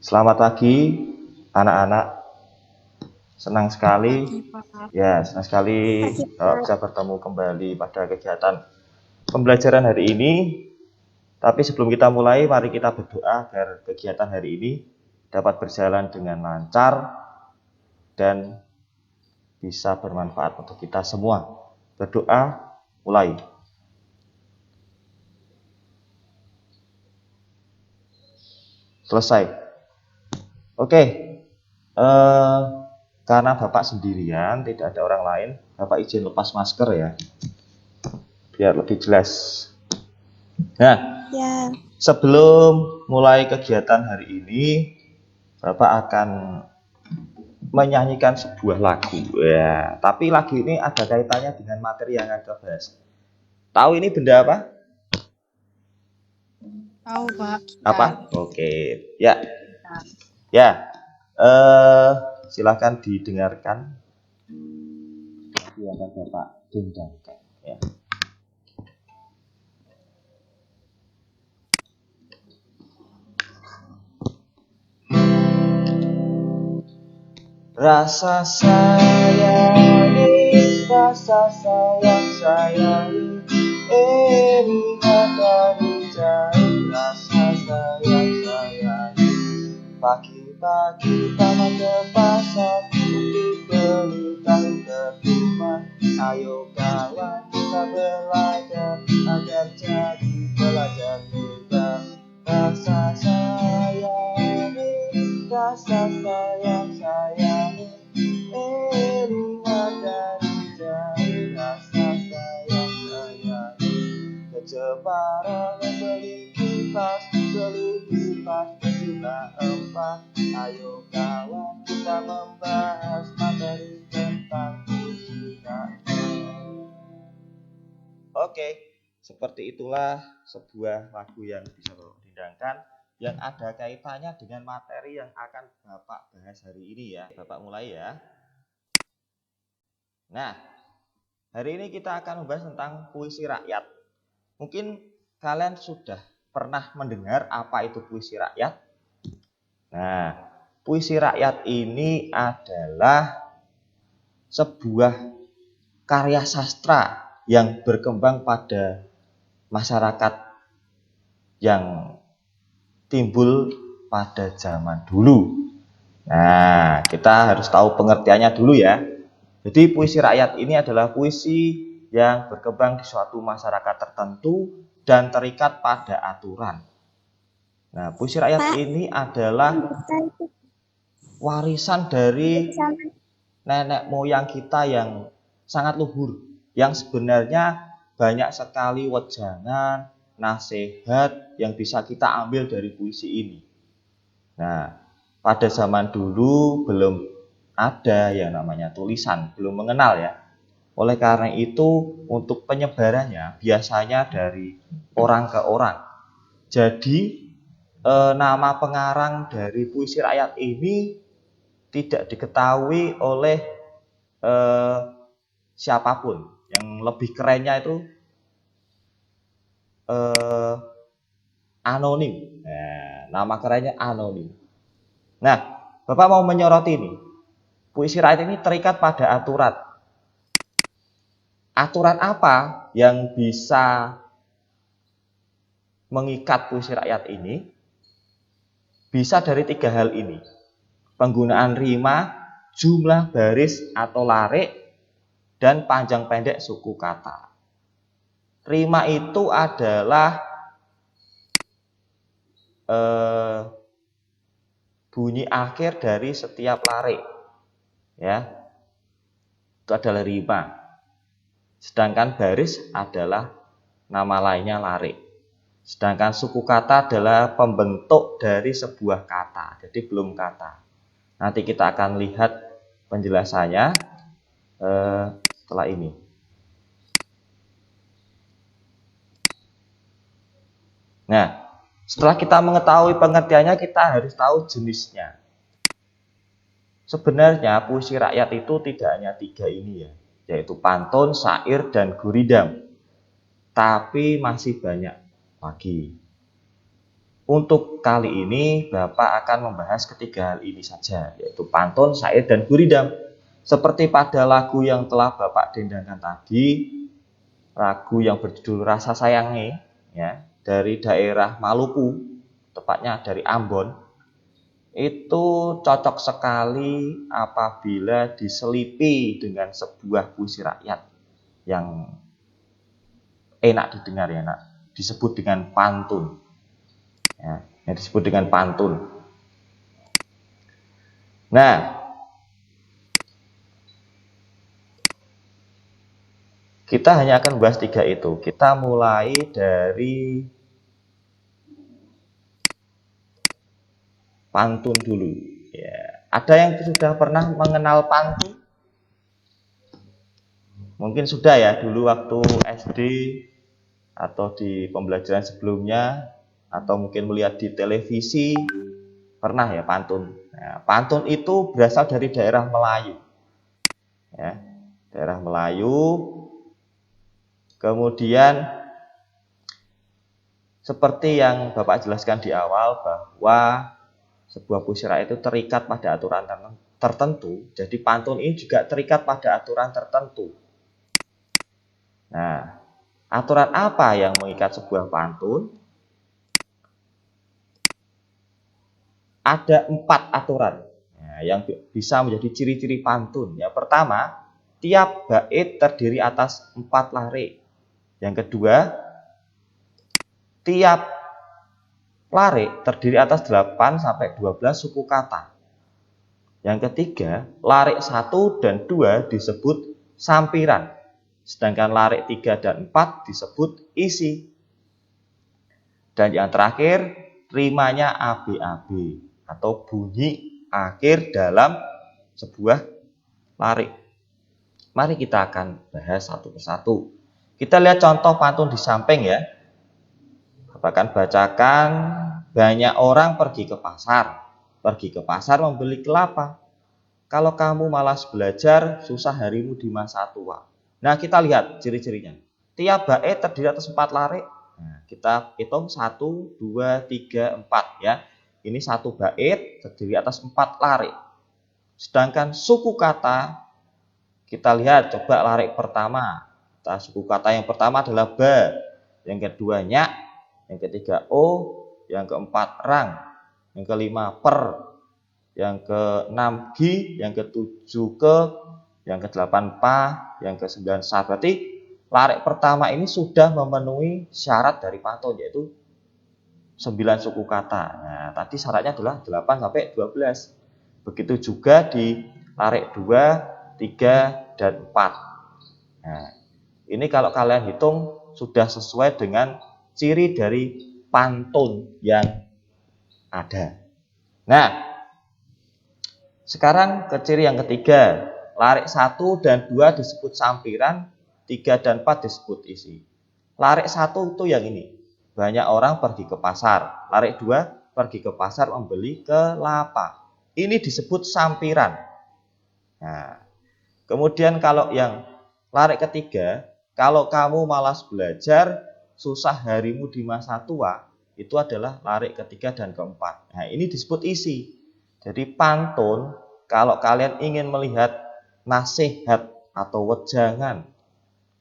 Selamat pagi anak-anak. Senang sekali senang sekali bisa bertemu kembali pada kegiatan pembelajaran hari ini. Tapi sebelum kita mulai, mari kita berdoa agar kegiatan hari ini dapat berjalan dengan lancar dan bisa bermanfaat untuk kita semua. Berdoa, mulai. Selesai. Oke. Karena Bapak sendirian, tidak ada orang lain, Bapak izin lepas masker ya, biar lebih jelas. Nah, sebelum mulai kegiatan hari ini, Bapak akan menyanyikan sebuah lagu ya. Tapi lagu ini ada kaitannya dengan materi yang akan kita bahas. Tahu ini benda apa? Tahu, Pak. Apa? Oke. Ya. Silakan didengarkan. Yang akan Bapak dendangkan ya. Rasa sayangi, rasa sayangi, lihat dari jauh. Rasa sayangi, pagi-pagi taman ke pasar, beli tahu ketupat. Ayo kawan kita belajar agar jadi pelajar kita. Rasa sayangi, rasa sayangi, lihat dari jauh. Rasa sayangi, kecepatan membeli kipas juga empat. Ayo kawan kita membahas materi tentang fisika. Oke, seperti itulah sebuah lagu yang bisa Bapak dendangkan yang ada kaitannya dengan materi yang akan Bapak bahas hari ini ya. Bapak mulai ya. Nah, hari ini kita akan membahas tentang puisi rakyat. Mungkin kalian sudah pernah mendengar apa itu puisi rakyat? Nah, puisi rakyat ini adalah sebuah karya sastra yang berkembang pada masyarakat yang timbul pada zaman dulu. Nah, kita harus tahu pengertiannya dulu ya. Jadi puisi rakyat ini adalah puisi yang berkembang di suatu masyarakat tertentu dan terikat pada aturan. Nah, puisi rakyat ini adalah warisan dari nenek moyang kita yang sangat luhur, yang sebenarnya banyak sekali wejangan, nasihat yang bisa kita ambil dari puisi ini. Nah, pada zaman dulu belum ada yang namanya tulisan, belum mengenal ya. Oleh karena itu, untuk penyebarannya biasanya dari orang ke orang. Jadi, nama pengarang dari puisi rakyat ini tidak diketahui oleh siapapun. Yang lebih kerennya itu anonim. Nah, nama kerennya anonim. Nah, Bapak mau menyoroti ini. Puisi rakyat ini terikat pada aturan. Aturan apa yang bisa mengikat puisi rakyat ini? Bisa dari 3 hal ini. Penggunaan rima, jumlah baris atau larik, dan panjang pendek suku kata. Rima itu adalah bunyi akhir dari setiap larik. Ya. Itu adalah rima. Sedangkan baris adalah nama lainnya larik. Sedangkan suku kata adalah pembentuk dari sebuah kata, jadi belum kata. Nanti kita akan lihat penjelasannya setelah ini. Nah, setelah kita mengetahui pengertiannya, kita harus tahu jenisnya. Sebenarnya puisi rakyat itu tidak hanya 3 ini ya, yaitu pantun, syair, dan guridam. Tapi masih banyak lagi. Untuk kali ini Bapak akan membahas ketiga hal ini saja, yaitu pantun, syair, dan guridam. Seperti pada lagu yang telah Bapak dendangkan tadi, lagu yang berjudul Rasa Sayangi, ya, dari daerah Maluku, tepatnya dari Ambon, itu cocok sekali apabila diselipi dengan sebuah puisi rakyat yang enak didengar, ya, nak, disebut dengan pantun. Ya, yang disebut dengan pantun. Nah, kita hanya akan membahas tiga itu. Kita mulai dari pantun dulu. Ya, ada yang sudah pernah mengenal pantun? Mungkin sudah ya, dulu waktu SD atau di pembelajaran sebelumnya, atau mungkin melihat di televisi, pernah ya pantun. Nah, pantun itu berasal dari daerah Melayu, ya, daerah Melayu. Kemudian seperti yang Bapak jelaskan di awal, bahwa sebuah puisi rakyat itu terikat pada aturan tertentu. Jadi pantun ini juga terikat pada aturan tertentu. Nah, aturan apa yang mengikat sebuah pantun? Ada 4 aturan yang bisa menjadi ciri-ciri pantun. Yang pertama, tiap bait terdiri atas 4 lare. Yang kedua, tiap lare terdiri atas 8 sampai 12 suku kata. Yang ketiga, lare 1 dan 2 disebut sampiran, sedangkan lare 3 dan 4 disebut isi. Dan yang terakhir, rimanya ABAB atau bunyi akhir dalam sebuah lare. Mari kita akan bahas satu persatu. Kita lihat contoh pantun di samping ya. Bahkan bacakan, banyak orang pergi ke pasar. Pergi ke pasar membeli kelapa. Kalau kamu malas belajar, susah harimu di masa tua. Nah, kita lihat ciri-cirinya. Tiap bait terdiri atas 4 lare. Nah, kita hitung 1, 2, 3, 4 ya. Ini satu bait terdiri atas 4 lare. Sedangkan suku kata, kita lihat coba lare pertama. Suku kata yang pertama adalah ba, yang kedua nyak, yang ketiga o, yang keempat rang, yang kelima per, yang keenam gi, yang ketujuh ke, yang kedelapan pa, yang kesembilan sa. Berarti lare pertama ini sudah memenuhi syarat dari pantun, yaitu 9 suku kata. Nah, tadi syaratnya adalah 8 sampai 12. Begitu juga di lare 2, 3, dan 4. Nah, ini kalau kalian hitung sudah sesuai dengan ciri dari pantun yang ada. Nah, sekarang ke ciri yang ketiga. Lare 1 dan 2 disebut sampiran, 3 dan 4 disebut isi. Lare 1 itu yang ini. Banyak orang pergi ke pasar. Lare 2 pergi ke pasar membeli kelapa. Ini disebut sampiran. Nah, kemudian kalau yang lare ketiga, kalau kamu malas belajar, susah harimu di masa tua, itu adalah lare ketiga dan keempat. Nah, ini disebut isi. Jadi pantun, kalau kalian ingin melihat nasihat atau wejangan,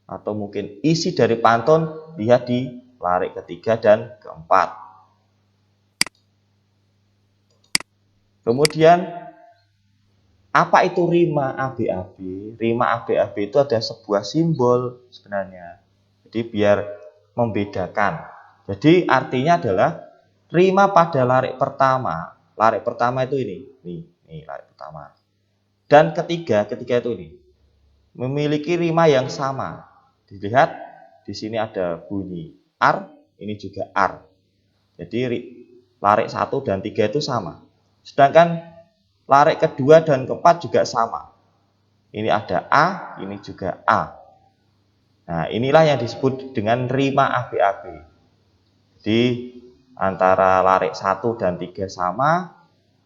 atau mungkin isi dari pantun, lihat di lare ketiga dan keempat. Kemudian, apa itu rima ABAB? Rima ABAB itu ada sebuah simbol sebenarnya. Jadi biar membedakan. Jadi artinya adalah rima pada lare pertama. Lare pertama itu ini. Nih lare pertama. Dan ketiga itu ini. Memiliki rima yang sama. Dilihat di sini ada bunyi ar, ini juga ar. Jadi lare 1 dan 3 itu sama. Sedangkan lare kedua dan keempat juga sama. Ini ada A, ini juga A. Nah, inilah yang disebut dengan rima ABAB. Jadi antara lare 1 dan 3 sama,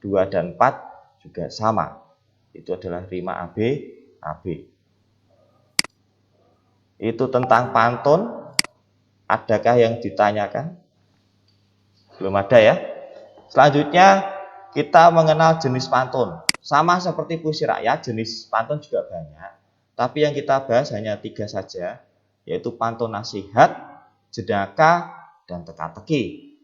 2 dan 4 juga sama. Itu adalah rima ABAB. Itu tentang pantun. Adakah yang ditanyakan? Belum ada ya. Selanjutnya kita mengenal jenis pantun. Sama seperti puisi rakyat, jenis pantun juga banyak. Tapi yang kita bahas hanya 3 saja, yaitu pantun nasihat, jenaka, dan teka-teki.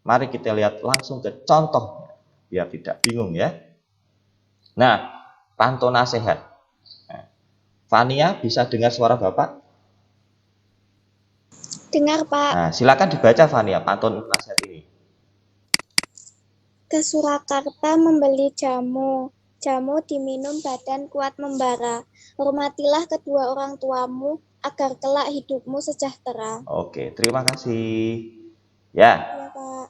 Mari kita lihat langsung ke contohnya, biar tidak bingung ya. Nah, pantun nasihat. Fania bisa dengar suara Bapak? Dengar, Pak. Nah, silakan dibaca Fania pantun nasihat ini. Ke Surakarta membeli jamu. Jamu diminum badan kuat membara. Hormatilah kedua orang tuamu agar kelak hidupmu sejahtera. Oke, terima kasih. Ya, Ya, Pak.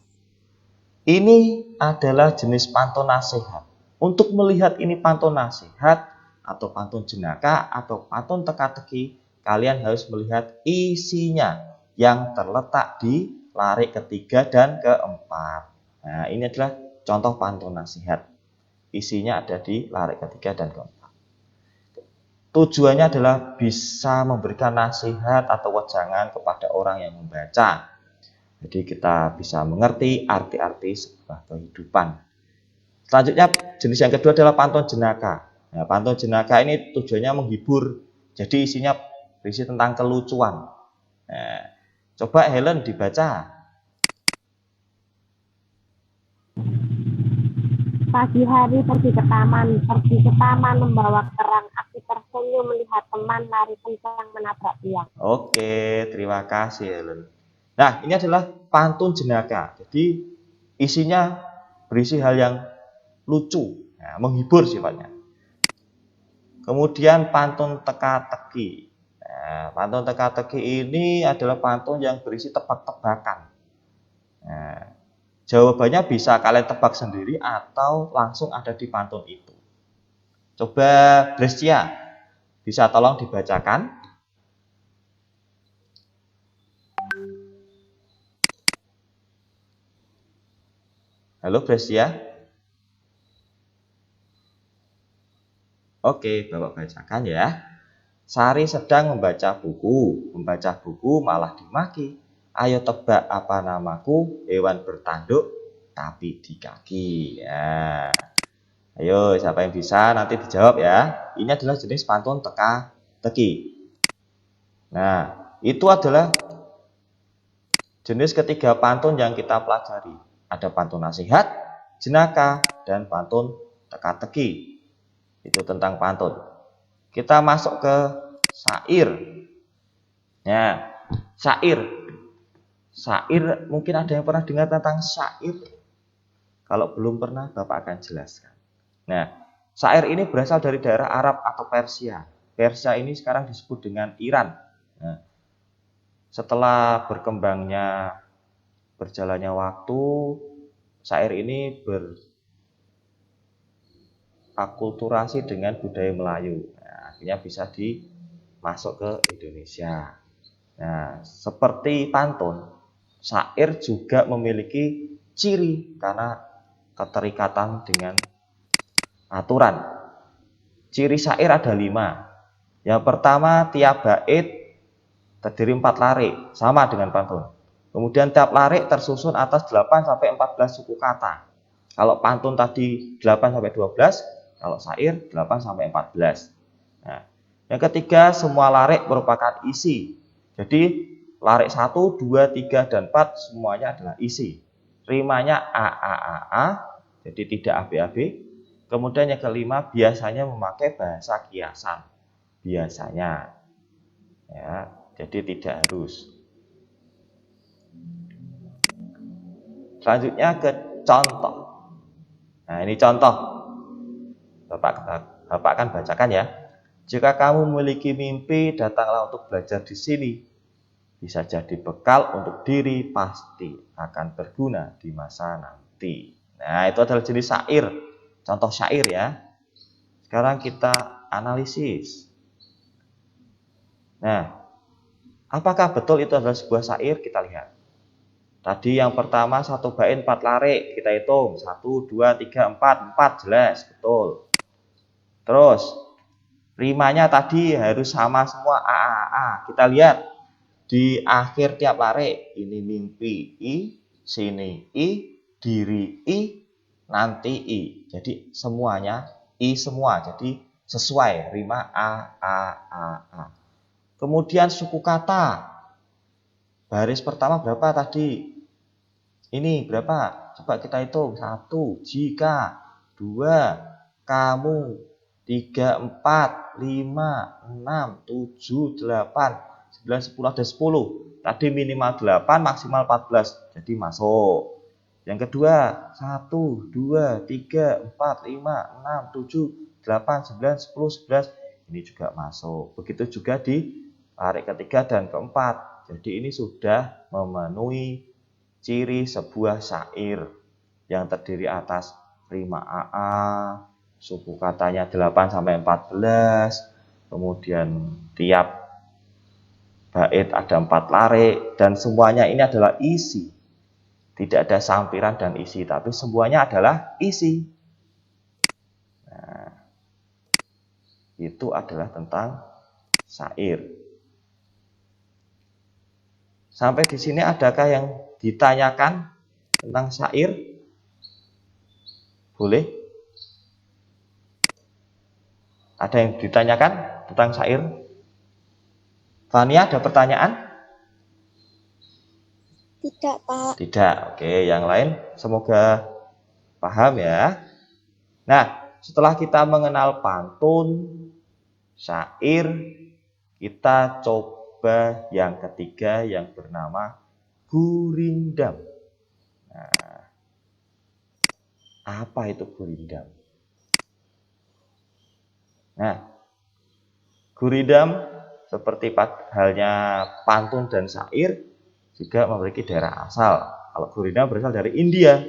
ini adalah jenis pantun nasihat. Untuk melihat ini pantun nasihat atau pantun jenaka atau pantun teka-teki, kalian harus melihat isinya yang terletak di larik ketiga dan keempat. Nah, ini adalah contoh pantun nasihat. Isinya ada di larik ketiga dan keempat. Tujuannya adalah bisa memberikan nasihat atau wejangan kepada orang yang membaca. Jadi kita bisa mengerti arti-arti sebuah kehidupan. Selanjutnya jenis yang kedua adalah pantun jenaka. Nah, pantun jenaka ini tujuannya menghibur. Jadi isinya berisi tentang kelucuan. Nah, coba Helen dibaca. Pagi hari pergi ke taman membawa kerang. Aku tersenyum melihat teman lari kencang menabrak tiang. Oke, terima kasih Helen. Nah, ini adalah pantun jenaka. Jadi isinya berisi hal yang lucu, ya, menghibur sifatnya. Kemudian pantun teka-teki. Nah, pantun teka-teki ini adalah pantun yang berisi tebak-tebakan. Nah, jawabannya bisa kalian tebak sendiri atau langsung ada di pantun itu. Coba Brescia, bisa tolong dibacakan? Halo Brescia? Oke, Bapak bacakan ya. Sari sedang membaca buku malah dimaki. Ayo tebak apa namaku, hewan bertanduk tapi di kaki. Ya. Ayo, siapa yang bisa nanti dijawab ya. Ini adalah jenis pantun teka-teki. Nah, itu adalah jenis ketiga pantun yang kita pelajari. Ada pantun nasihat, jenaka, dan pantun teka-teki. Itu tentang pantun. Kita masuk ke syair. Ya, syair. Syair mungkin ada yang pernah dengar tentang syair. Kalau belum pernah, Bapak akan jelaskan. Nah, syair ini berasal dari daerah Arab atau Persia. Persia ini sekarang disebut dengan Iran. Nah, setelah berjalannya waktu, syair ini akulturasi dengan budaya Melayu. Nah, akhirnya bisa dimasuk ke Indonesia. Nah, seperti pantun, syair juga memiliki ciri karena keterikatan dengan aturan. Ciri syair ada 5. Yang pertama, tiap bait terdiri 4 larik, sama dengan pantun. Kemudian tiap larik tersusun atas 8 sampai 14 suku kata. Kalau pantun tadi 8 sampai 12, kalau syair 8 sampai 14. Nah, yang ketiga, semua larik merupakan isi. Jadi larik 1, 2, 3, dan 4 semuanya adalah isi. Rimanya a, jadi tidak ab. Kemudian yang kelima, biasanya memakai bahasa kiasan. Biasanya. Ya, jadi tidak harus. Selanjutnya ke contoh. Nah, ini contoh. Bapak akan bacakan ya. Jika kamu memiliki mimpi, datanglah untuk belajar di sini. Bisa jadi bekal untuk diri, pasti akan berguna di masa nanti. Nah, itu adalah jenis syair. Contoh syair ya. Sekarang kita analisis. Nah, apakah betul itu adalah sebuah syair? Kita lihat. Tadi yang pertama 1 bait 4 larik. Kita hitung. 1, 2, 3, 4. 4 jelas, betul. Terus rimanya tadi harus sama semua a. Kita lihat di akhir tiap larik. Ini mimpi i, sini I, diri I, nanti I. Jadi semuanya I semua. Jadi sesuai rima A. Kemudian suku kata. Baris pertama berapa tadi? Ini berapa? Coba kita hitung. 1, jika. 2, kamu. 3, 4, 5, 6, 7, 8, 9, 10, ada 10. Tadi minimal 8, maksimal 14. Jadi masuk. Yang kedua, 1, 2, 3, 4, 5, 6, 7, 8, 9, 10, 11. Ini juga masuk. Begitu juga di larik ketiga dan keempat. Jadi ini sudah memenuhi ciri sebuah syair yang terdiri atas rima AA, suku katanya 8-14, kemudian tiap bait ada 4 larik, dan semuanya ini adalah isi. Tidak ada sampiran dan isi, tapi semuanya adalah isi. Nah, itu adalah tentang syair. Sampai di sini adakah yang ditanyakan tentang syair? Boleh? Ada yang ditanyakan tentang syair? Fania, ada pertanyaan? Tidak, Pak. Tidak. Oke, yang lain semoga paham ya. Nah, setelah kita mengenal pantun, syair, kita coba yang ketiga yang bernama gurindam. Nah, apa itu gurindam? Nah, gurindam seperti halnya pantun dan syair juga memiliki daerah asal. Kalau gurindam berasal dari India.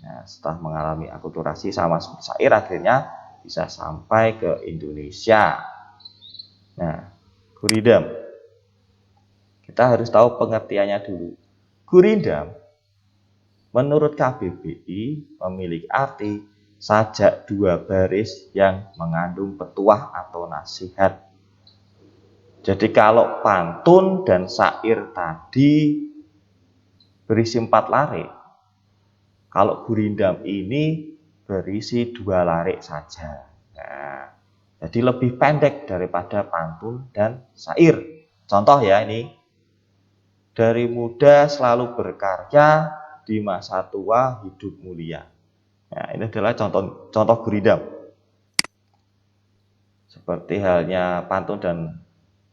Nah, setelah mengalami akulturasi sama seperti syair, akhirnya bisa sampai ke Indonesia. Nah, gurindam. Kita harus tahu pengertiannya dulu. Gurindam menurut KBBI memiliki arti sajak 2 baris yang mengandung petuah atau nasihat. Jadi kalau pantun dan syair tadi berisi 4 larik, kalau gurindam ini berisi 2 larik saja. Nah, jadi lebih pendek daripada pantun dan syair. Contoh ya ini. Dari muda selalu berkarya, di masa tua hidup mulia. Nah, ini adalah contoh gurindam. Seperti halnya pantun dan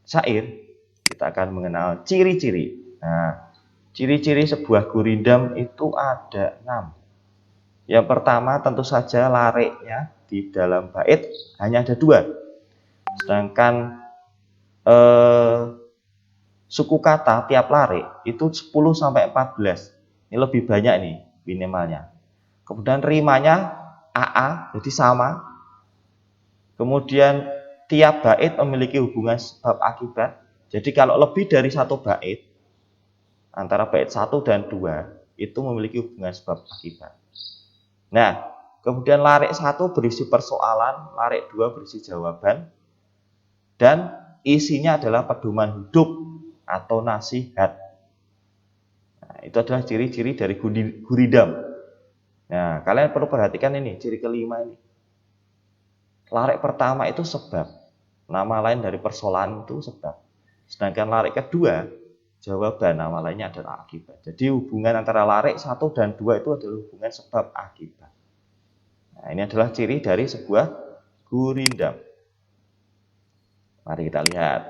syair, kita akan mengenal ciri-ciri. Nah, ciri-ciri sebuah gurindam itu ada 6. Yang pertama tentu saja lariknya di dalam bait hanya ada 2. Sedangkan suku kata tiap larik itu 10-14. Ini lebih banyak nih minimalnya. Kemudian rimanya AA, jadi sama. Kemudian tiap bait memiliki hubungan sebab akibat. Jadi kalau lebih dari 1 bait, antara bait 1 dan 2, itu memiliki hubungan sebab akibat. Nah, kemudian larik 1 berisi persoalan, larik 2 berisi jawaban, dan isinya adalah pedoman hidup atau nasihat. Nah, itu adalah ciri-ciri dari gurindam. Nah, kalian perlu perhatikan ini, ciri kelima ini. Larik pertama itu sebab. Nama lain dari persoalan itu sebab. Sedangkan larik kedua, jawaban, nama lainnya adalah akibat. Jadi hubungan antara larik 1 dan 2 itu adalah hubungan sebab akibat. Nah, ini adalah ciri dari sebuah gurindam. Mari kita lihat.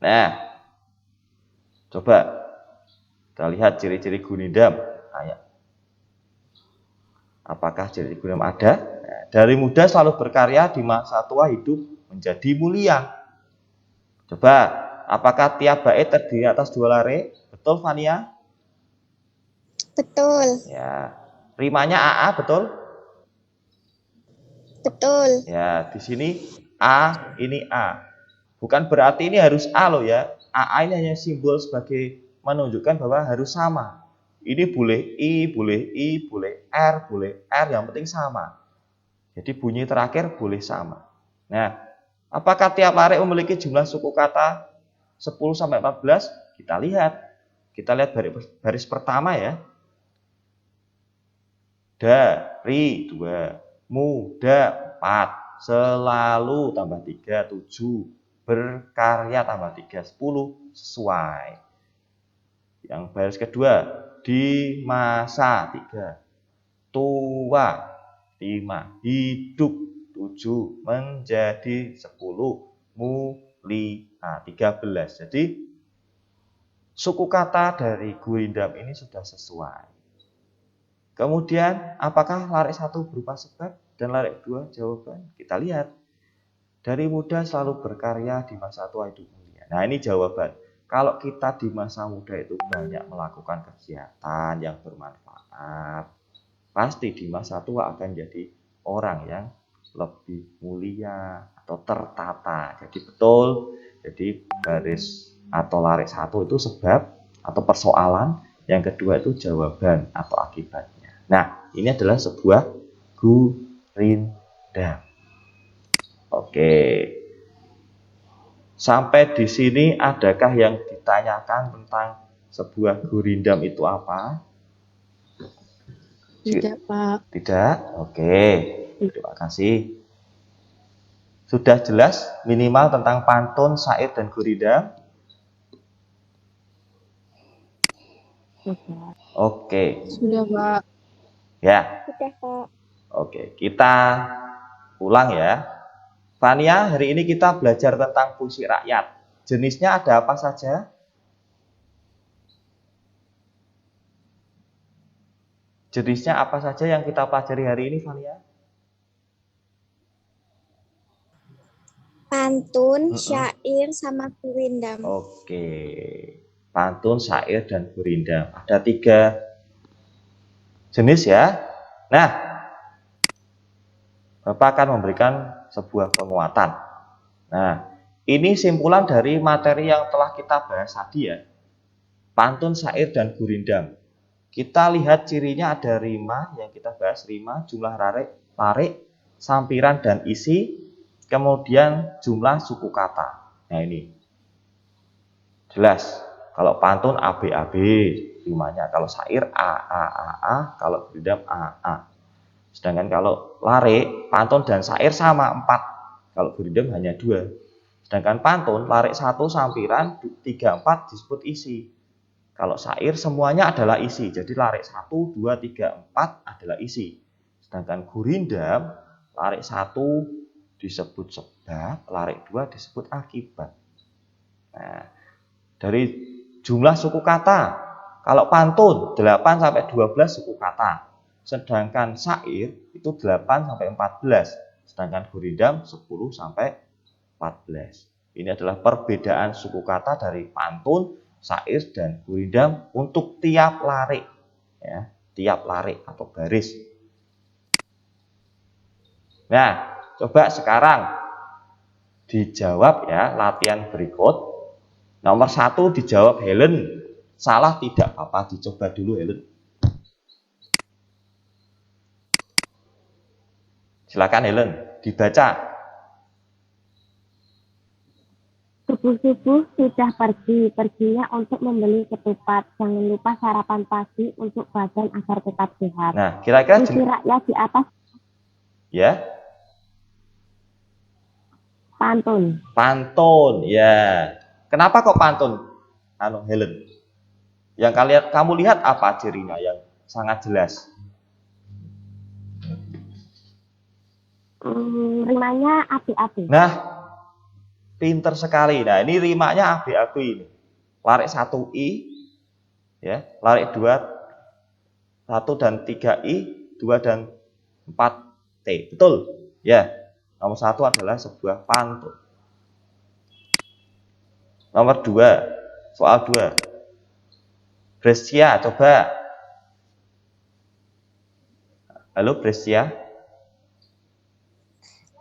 Nah, coba kita lihat ciri-ciri gurindam. Apakah ciri gurindam ada? Nah, dari muda selalu berkarya, di masa tua hidup menjadi mulia. Coba, apakah tiap bait terdiri atas 2 larik? Betul, Fania? Betul. Ya. Rimanya AA, betul? Betul. Ya, di sini A, ini A. Bukan berarti ini harus A loh ya. AA ini hanya simbol sebagai menunjukkan bahwa harus sama. Ini boleh I, boleh R, yang penting sama. Jadi bunyi terakhir boleh sama. Nah, apakah tiap larik memiliki jumlah suku kata 10-14? Kita lihat. Kita lihat baris pertama ya. Dari 2, muda 4, selalu tambah 3, 7, berkarya tambah 3, 10, sesuai. Yang baris kedua, di masa 3, tua 5, hidup 7, menjadi 10, mulia 13. Jadi suku kata dari gurindam ini sudah sesuai. Kemudian apakah larik 1 berupa sebab dan larik 2 jawaban? Kita lihat. Dari muda selalu berkarya, di masa tua hidup mulia. Nah, ini jawaban. Kalau kita di masa muda itu banyak melakukan kegiatan yang bermanfaat, pasti di masa tua akan jadi orang yang lebih mulia atau tertata. Jadi betul. Jadi baris atau larik 1 itu sebab atau persoalan, yang kedua itu jawaban atau akibatnya. Nah, ini adalah sebuah gurindam. Oke. Sampai di sini adakah yang ditanyakan tentang sebuah gurindam itu apa? Tidak, Pak. Tidak? Oke. Terima kasih. Sudah jelas minimal tentang pantun, syair, dan gurindam? Sudah. Oke. Sudah, Pak. Ya. Sudah, Pak. Oke, kita ulang ya. Fania, hari ini kita belajar tentang puisi rakyat. Jenisnya ada apa saja? Jenisnya apa saja yang kita pelajari hari ini, Fania? Pantun, syair, sama gurindam. Oke, pantun, syair, dan gurindam. Ada 3 jenis ya. Nah, Bapak akan memberikan sebuah penguatan. Nah, ini simpulan dari materi yang telah kita bahas tadi ya. Pantun, syair, dan gurindam. Kita lihat cirinya ada rima, yang kita bahas rima, jumlah larik, sampiran, dan isi, kemudian jumlah suku kata. Nah ini, jelas. Kalau pantun ABAB rimanya, kalau syair A, kalau gurindam A. Sedangkan kalau larik, pantun dan syair sama 4. Kalau gurindam hanya 2. Sedangkan pantun, larik 1 sampiran, 3, 4 disebut isi. Kalau syair semuanya adalah isi. Jadi larik 1, 2, 3, 4 adalah isi. Sedangkan gurindam, larik 1 disebut sebab, larik 2 disebut akibat. Nah, dari jumlah suku kata, kalau pantun 8 sampai 12 suku kata. Sedangkan syair itu 8 sampai 14, sedangkan gurindam 10 sampai 14. Ini adalah perbedaan suku kata dari pantun, syair, dan gurindam untuk tiap larik, ya, tiap larik atau baris. Nah, coba sekarang dijawab ya latihan berikut. Nomor 1 dijawab Helen. Salah tidak apa-apa, dicoba dulu Helen. Silakan Helen, dibaca. Subuh-subuh sudah perginya untuk membeli ketupat. Jangan lupa sarapan pagi untuk badan agar tetap sehat. Nah, kira-kira puisi rakyat di atas. Ya. Pantun. Pantun, ya. Kenapa kok pantun? Helen. Yang kamu lihat apa cirinya yang sangat jelas? Rimanya api-api. Nah, pinter sekali. Nah, ini rimanya api-api ini. Larik 1 I, ya. Larik 2 1 dan 3 I, 2 dan 4 T. Betul? Ya. Nomor 1 adalah sebuah pantun. Nomor 2, soal 2. Brescia, coba. Halo Brescia.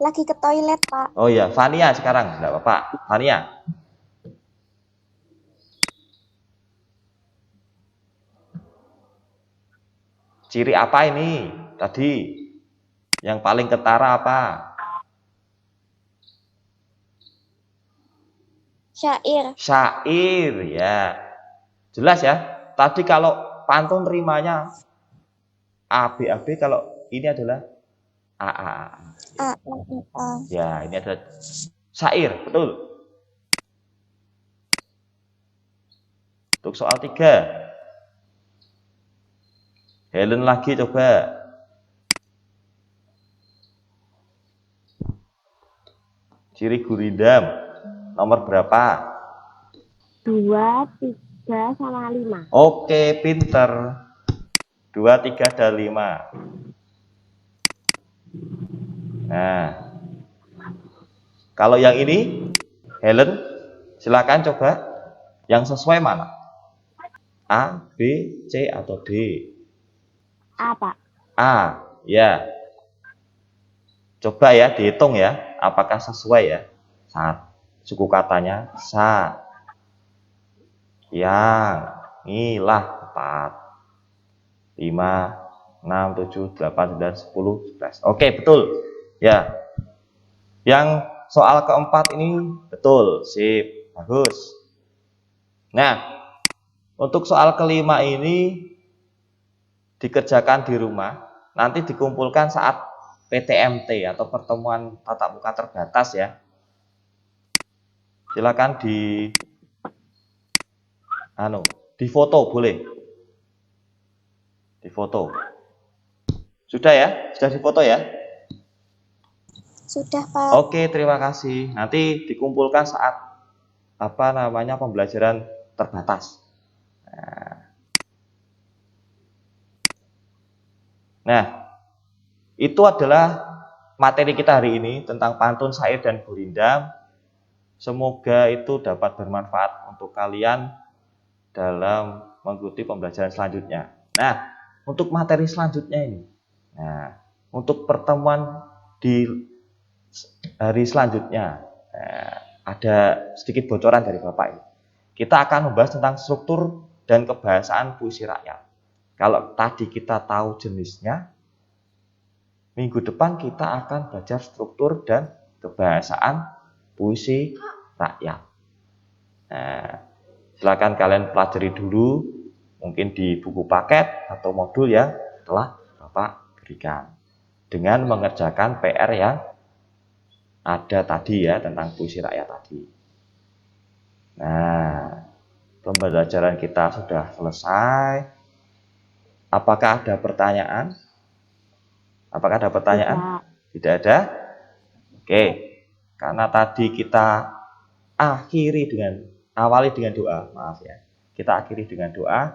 Lagi ke toilet, Pak. Oh ya, Fania sekarang. Enggak apa-apa. Fania. Ciri apa ini? Tadi yang paling ketara apa? Syair. Syair, ya. Jelas ya? Tadi kalau pantun rimanya ABAB, kalau ini adalah AAA. Ya, ini adalah syair, betul. Untuk soal 3. Helen lagi coba. Ciri gurindam nomor berapa? 2, 3, sama 5. Oke, pinter. 2, 3, dan 5. Nah, kalau yang ini, Helen, silakan coba. Yang sesuai mana? A, B, C, atau D? A, Pak. A, ya. Coba ya, dihitung ya, apakah sesuai ya. Suku katanya sa, yang, ngilah 4, 5, 6, 7, 8, 9, 10, 11. Oke, betul. Ya. Yang soal keempat ini betul, sip, bagus. Nah, untuk soal kelima ini dikerjakan di rumah, nanti dikumpulkan saat PTMT atau pertemuan tatap muka terbatas ya. Silakan di foto boleh. Di foto. Sudah ya? Sudah difoto ya? Sudah, Pak. Oke, terima kasih. Nanti dikumpulkan saat pembelajaran terbatas. Nah, itu adalah materi kita hari ini tentang pantun, syair, dan gurindam. Semoga itu dapat bermanfaat untuk kalian dalam mengikuti pembelajaran selanjutnya. Nah, untuk materi selanjutnya ini, untuk pertemuan di hari selanjutnya, ada sedikit bocoran dari Bapak ini. Kita akan membahas tentang struktur dan kebahasaan puisi rakyat. Kalau tadi kita tahu jenisnya, minggu depan kita akan belajar struktur dan kebahasaan puisi rakyat. Silakan kalian pelajari dulu, mungkin di buku paket atau modul yang telah Bapak berikan, dengan mengerjakan PR yang ada tadi ya, tentang puisi rakyat tadi. Nah, pembelajaran kita sudah selesai. Apakah ada pertanyaan? Apakah ada pertanyaan? Tidak ada? Oke, karena tadi kita awali dengan doa, maaf ya. Kita akhiri dengan doa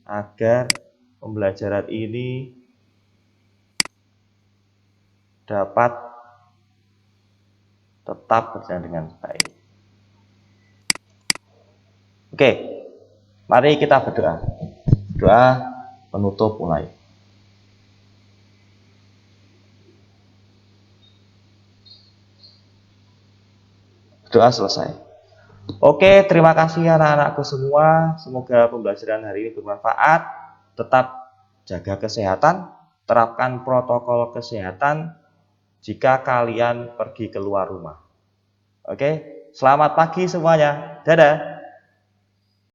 agar pembelajaran ini dapat tetap berjalan dengan baik. Oke, mari kita berdoa. Doa penutup mulai. Doa selesai. Oke, terima kasih anak-anakku semua. Semoga pembelajaran hari ini bermanfaat. Tetap jaga kesehatan, terapkan protokol kesehatan jika kalian pergi keluar rumah. Oke, selamat pagi semuanya. Dadah.